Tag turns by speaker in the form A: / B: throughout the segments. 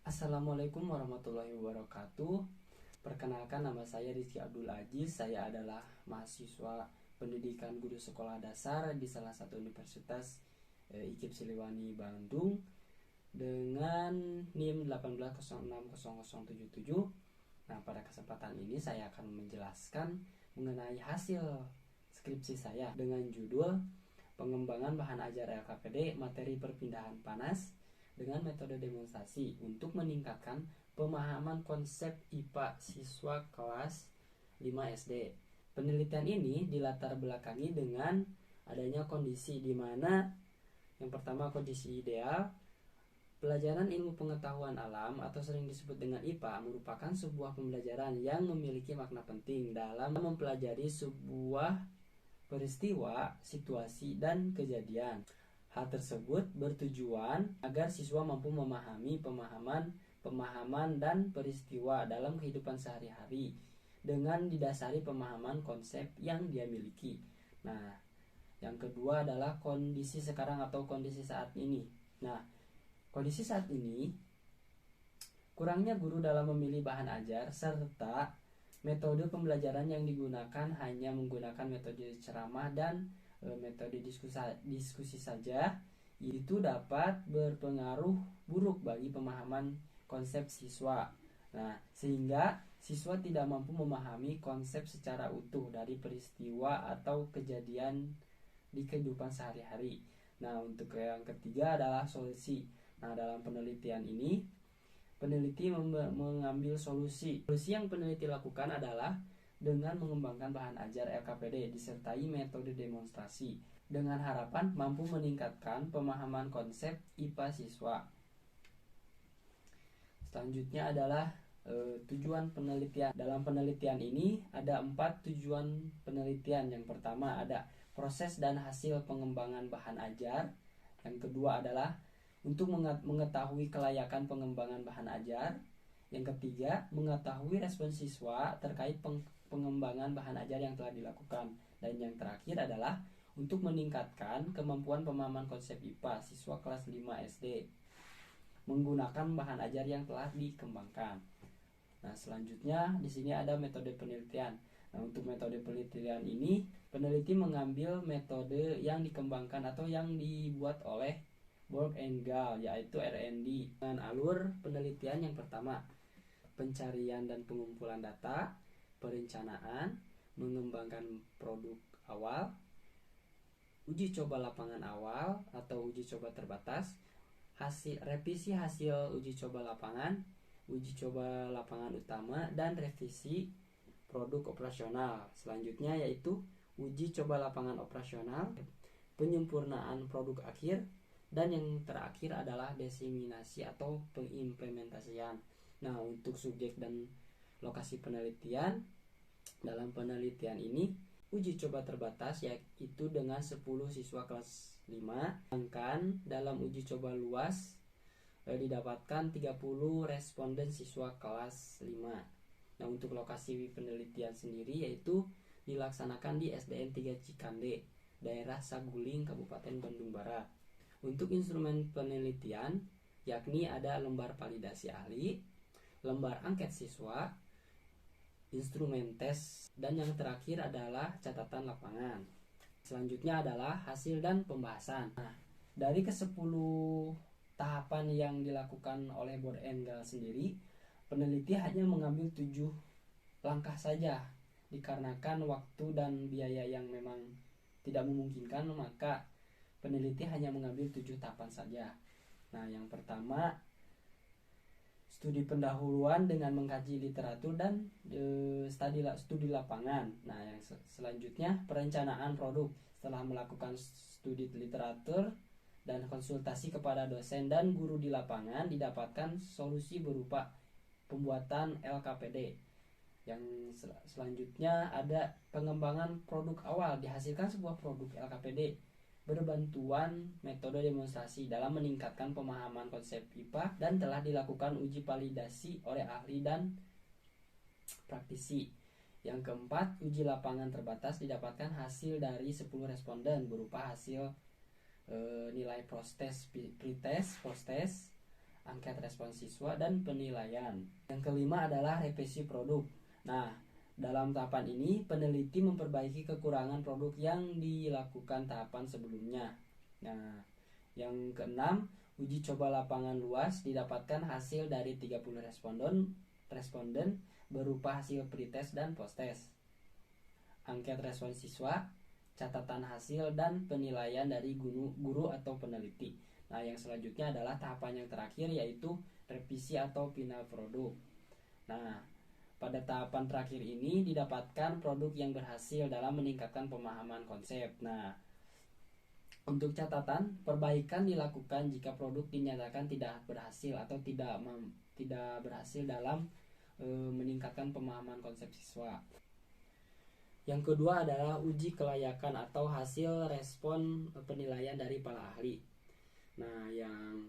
A: Assalamualaikum warahmatullahi wabarakatuh. Perkenalkan, nama saya Rizky Abdul Aziz. Saya adalah mahasiswa pendidikan guru sekolah dasar di salah satu universitas IKIP Siliwangi Bandung dengan NIM 180600077. Nah, pada kesempatan ini saya akan menjelaskan mengenai hasil skripsi saya dengan judul Pengembangan Bahan Ajar LKPD Materi Perpindahan Panas dengan metode demonstrasi untuk meningkatkan pemahaman konsep IPA siswa kelas 5 SD. Penelitian ini dilatar belakangi dengan adanya kondisi di mana yang pertama kondisi ideal. Pelajaran ilmu pengetahuan alam atau sering disebut dengan IPA merupakan sebuah pembelajaran yang memiliki makna penting dalam mempelajari sebuah peristiwa, situasi, dan kejadian. Hal tersebut bertujuan agar siswa mampu memahami pemahaman dan peristiwa dalam kehidupan sehari-hari dengan didasari pemahaman konsep yang dia miliki. Nah, yang kedua adalah kondisi sekarang atau kondisi saat ini. Nah, kondisi saat ini kurangnya guru dalam memilih bahan ajar serta metode pembelajaran yang digunakan hanya menggunakan metode ceramah dan metode diskusi saja, itu dapat berpengaruh buruk bagi pemahaman konsep siswa. Nah, sehingga siswa tidak mampu memahami konsep secara utuh dari peristiwa atau kejadian di kehidupan sehari-hari. Nah, untuk yang ketiga adalah solusi. Nah, dalam penelitian ini peneliti mengambil solusi. Solusi yang peneliti lakukan adalah dengan mengembangkan bahan ajar LKPD disertai metode demonstrasi dengan harapan mampu meningkatkan pemahaman konsep IPA siswa. Selanjutnya adalah tujuan penelitian. Dalam penelitian ini ada 4 tujuan penelitian. Yang pertama ada proses dan hasil pengembangan bahan ajar. Yang kedua adalah untuk mengetahui kelayakan pengembangan bahan ajar. Yang ketiga, mengetahui respon siswa terkait pengembangan bahan ajar yang telah dilakukan. Dan yang terakhir adalah untuk meningkatkan kemampuan pemahaman konsep IPA siswa kelas 5 SD menggunakan bahan ajar yang telah dikembangkan. Nah, selanjutnya di sini ada metode penelitian. Nah, untuk metode penelitian ini, peneliti mengambil metode yang dikembangkan atau yang dibuat oleh Borg and Gall, yaitu R&D, dengan alur penelitian yang pertama pencarian dan pengumpulan data, perencanaan, mengembangkan produk awal, uji coba lapangan awal atau uji coba terbatas, revisi hasil uji coba lapangan, uji coba lapangan utama, dan revisi produk operasional. Selanjutnya yaitu uji coba lapangan operasional, penyempurnaan produk akhir, dan yang terakhir adalah diseminasi atau pengimplementasian. Nah, untuk subjek dan lokasi penelitian, dalam penelitian ini uji coba terbatas yaitu dengan 10 siswa kelas 5, sedangkan dalam uji coba luas didapatkan 30 responden siswa kelas 5. Nah, untuk lokasi penelitian sendiri yaitu dilaksanakan di SDN 3 Cikande, daerah Saguling, Kabupaten Bandung Barat. Untuk instrumen penelitian yakni ada lembar validasi ahli, lembar angket siswa, instrumen tes, dan yang terakhir adalah catatan lapangan. Selanjutnya adalah hasil dan pembahasan. Nah, dari ke-10 tahapan yang dilakukan oleh Borg and Gall sendiri, peneliti hanya mengambil 7 langkah saja. Dikarenakan waktu dan biaya yang memang tidak memungkinkan, maka peneliti hanya mengambil 7 tahapan saja. Nah, yang pertama studi pendahuluan dengan mengkaji literatur dan studi lapangan. Nah, yang selanjutnya perencanaan produk. Setelah melakukan studi literatur dan konsultasi kepada dosen dan guru di lapangan, didapatkan solusi berupa pembuatan LKPD. Yang selanjutnya ada pengembangan produk awal. Dihasilkan sebuah produk LKPD berbantuan metode demonstrasi dalam meningkatkan pemahaman konsep IPA dan telah dilakukan uji validasi oleh ahli dan praktisi. Yang keempat, uji lapangan terbatas. Didapatkan hasil dari 10 responden berupa hasil nilai pretest, post-test, angket respon siswa, dan penilaian. Yang kelima adalah revisi produk. Nah, dalam tahapan ini peneliti memperbaiki kekurangan produk yang dilakukan tahapan sebelumnya. Nah, yang keenam, uji coba lapangan luas didapatkan hasil dari 30 responden berupa hasil pretest dan posttest. Angket respon siswa, catatan hasil, dan penilaian dari guru atau peneliti. Nah, yang selanjutnya adalah tahapan yang terakhir, yaitu revisi atau final produk. Nah, pada tahapan terakhir ini didapatkan produk yang berhasil dalam meningkatkan pemahaman konsep. Nah, untuk catatan, perbaikan dilakukan jika produk dinyatakan tidak berhasil atau tidak berhasil dalam meningkatkan pemahaman konsep siswa. Yang kedua adalah uji kelayakan atau hasil respon penilaian dari para ahli. Nah, yang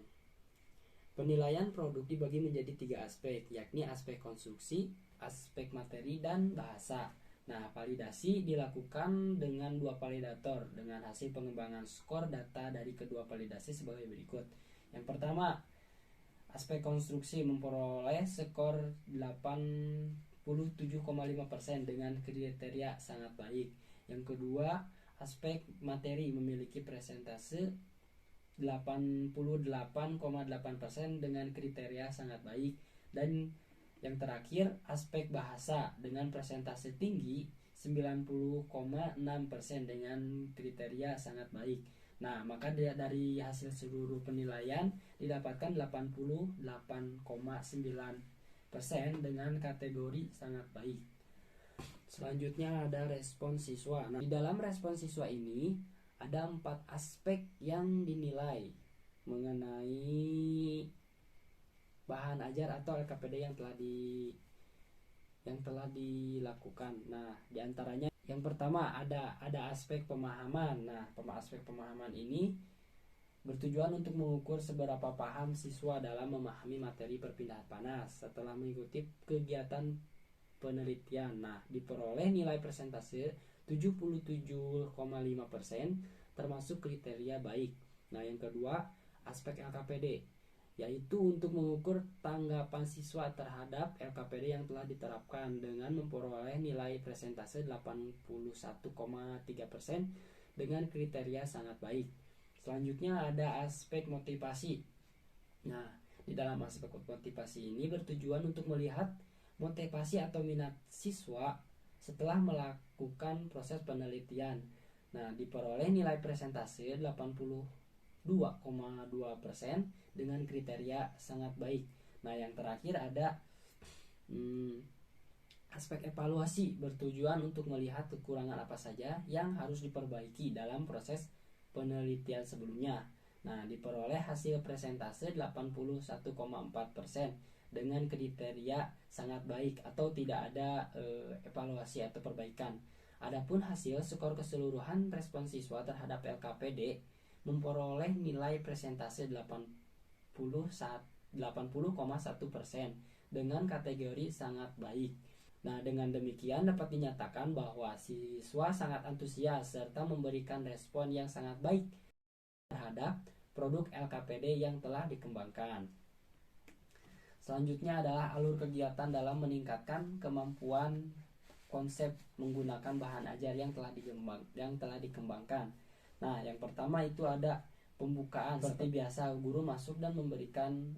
A: penilaian produk dibagi menjadi 3 aspek, yakni aspek konstruksi, aspek materi, dan bahasa. Nah, validasi dilakukan dengan 2 validator dengan hasil pengembangan skor data dari kedua validasi sebagai berikut. Yang pertama, aspek konstruksi memperoleh skor 87,5% dengan kriteria sangat baik. Yang kedua, aspek materi memiliki persentase 88,8% dengan kriteria sangat baik. Dan yang terakhir, aspek bahasa dengan persentase tinggi 90,6% dengan kriteria sangat baik. Nah, maka dari hasil seluruh penilaian didapatkan 88,9% dengan kategori sangat baik. Selanjutnya ada respon siswa. Nah, di dalam respon siswa ini ada 4 aspek yang dinilai mengenai bahan ajar atau LKPD yang telah dilakukan. Nah, diantaranya yang pertama ada aspek pemahaman. Nah, aspek pemahaman ini bertujuan untuk mengukur seberapa paham siswa dalam memahami materi perpindahan panas setelah mengikuti kegiatan penelitian. Nah, diperoleh nilai persentase 77,5% termasuk kriteria baik. Nah, yang kedua, aspek LKPD, yaitu untuk mengukur tanggapan siswa terhadap LKPD yang telah diterapkan dengan memperoleh nilai persentase 81,3% dengan kriteria sangat baik. Selanjutnya ada aspek motivasi. Nah, di dalam aspek motivasi ini bertujuan untuk melihat motivasi atau minat siswa setelah melakukan proses penelitian. Nah, diperoleh nilai persentase 82,2% dengan kriteria sangat baik. Nah, yang terakhir ada aspek evaluasi, bertujuan untuk melihat kekurangan apa saja yang harus diperbaiki dalam proses penelitian sebelumnya. Nah, diperoleh hasil persentase 81,4% dengan kriteria sangat baik atau tidak ada evaluasi atau perbaikan. Adapun hasil skor keseluruhan respon siswa terhadap LKPD memperoleh nilai persentase 80,1% dengan kategori sangat baik. Nah, dengan demikian dapat dinyatakan bahwa siswa sangat antusias serta memberikan respon yang sangat baik terhadap produk LKPD yang telah dikembangkan. Selanjutnya adalah alur kegiatan dalam meningkatkan kemampuan konsep menggunakan bahan ajar yang telah dikembangkan. Nah, yang pertama itu ada pembukaan. Seperti biasa, guru masuk dan memberikan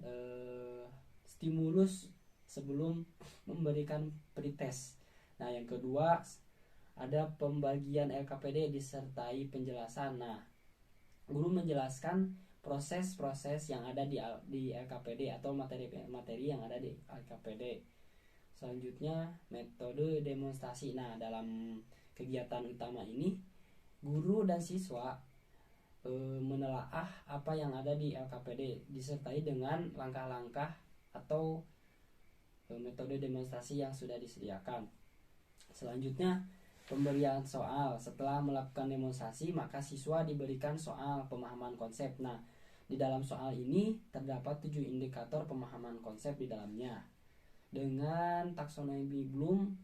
A: stimulus sebelum memberikan pretest. Nah, yang kedua ada pembagian LKPD disertai penjelasan. Nah, guru menjelaskan proses-proses yang ada di LKPD atau materi yang ada di LKPD. Selanjutnya metode demonstrasi. Nah, dalam kegiatan utama ini guru dan siswa menelaah apa yang ada di LKPD disertai dengan langkah-langkah atau metode demonstrasi yang sudah disediakan. Selanjutnya pemberian soal. Setelah melakukan demonstrasi, maka siswa diberikan soal pemahaman konsep. Nah, di dalam soal ini terdapat 7 indikator pemahaman konsep di dalamnya. Dengan taksonomi Bloom,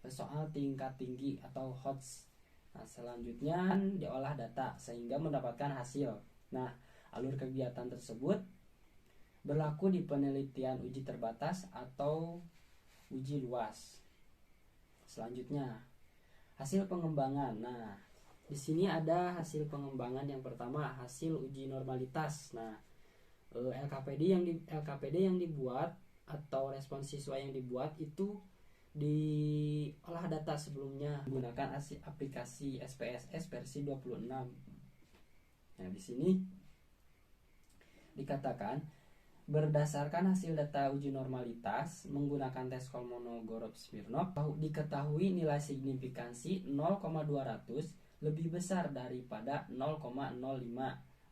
A: soal tingkat tinggi atau HOTS. Nah, selanjutnya diolah data sehingga mendapatkan hasil. Nah, alur kegiatan tersebut berlaku di penelitian uji terbatas atau uji luas. Selanjutnya, hasil pengembangan. Nah, di sini ada hasil pengembangan. Yang pertama, hasil uji normalitas. Nah, LKPD yang dibuat atau respons siswa yang dibuat itu diolah data sebelumnya menggunakan aplikasi SPSS versi 26. Nah, di sini dikatakan berdasarkan hasil data uji normalitas menggunakan tes Kolmogorov-Smirnov, diketahui nilai signifikansi 0,200 lebih besar daripada 0,05.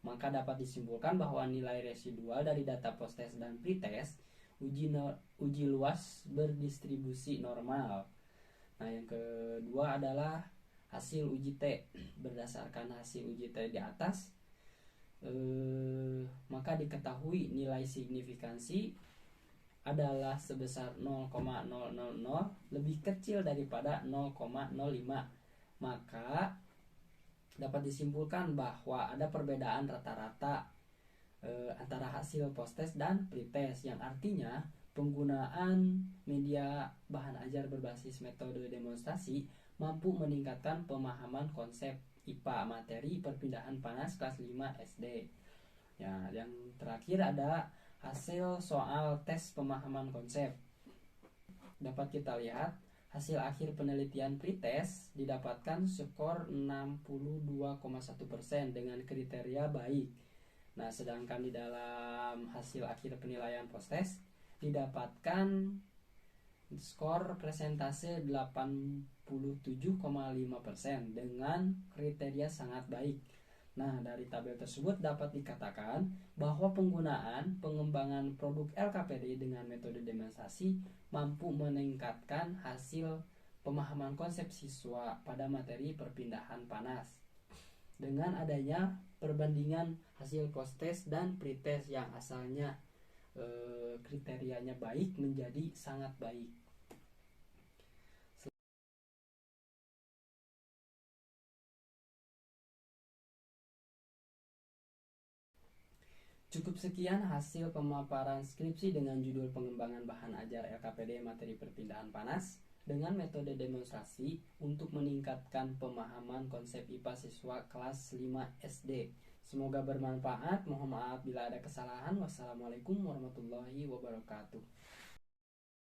A: Maka dapat disimpulkan bahwa nilai residual dari data post-test dan pre-test uji luas berdistribusi normal. Nah, yang kedua adalah hasil uji T. Berdasarkan hasil uji T di atas, maka diketahui nilai signifikansi adalah sebesar 0,000 lebih kecil daripada 0,05. Maka dapat disimpulkan bahwa ada perbedaan rata-rata antara hasil post-test dan pre-test, yang artinya penggunaan media bahan ajar berbasis metode demonstrasi mampu meningkatkan pemahaman konsep IPA materi perpindahan panas kelas 5 SD. Ya, yang terakhir ada hasil soal tes pemahaman konsep. Dapat kita lihat hasil akhir penelitian pretest didapatkan skor 62,1% dengan kriteria baik. Nah, sedangkan di dalam hasil akhir penilaian post-test didapatkan skor presentase 87,5% dengan kriteria sangat baik. Nah, dari tabel tersebut dapat dikatakan bahwa penggunaan pengembangan produk LKPD dengan metode demonstrasi mampu meningkatkan hasil pemahaman konsep siswa pada materi perpindahan panas. Dengan adanya perbandingan hasil post-test dan pre-test yang asalnya kriterianya baik menjadi sangat baik. Cukup sekian hasil pemaparan skripsi dengan judul pengembangan bahan ajar LKPD materi perpindahan panas dengan metode demonstrasi untuk meningkatkan pemahaman konsep IPA siswa kelas 5 SD. Semoga bermanfaat. Mohon maaf bila ada kesalahan. Wassalamualaikum warahmatullahi wabarakatuh.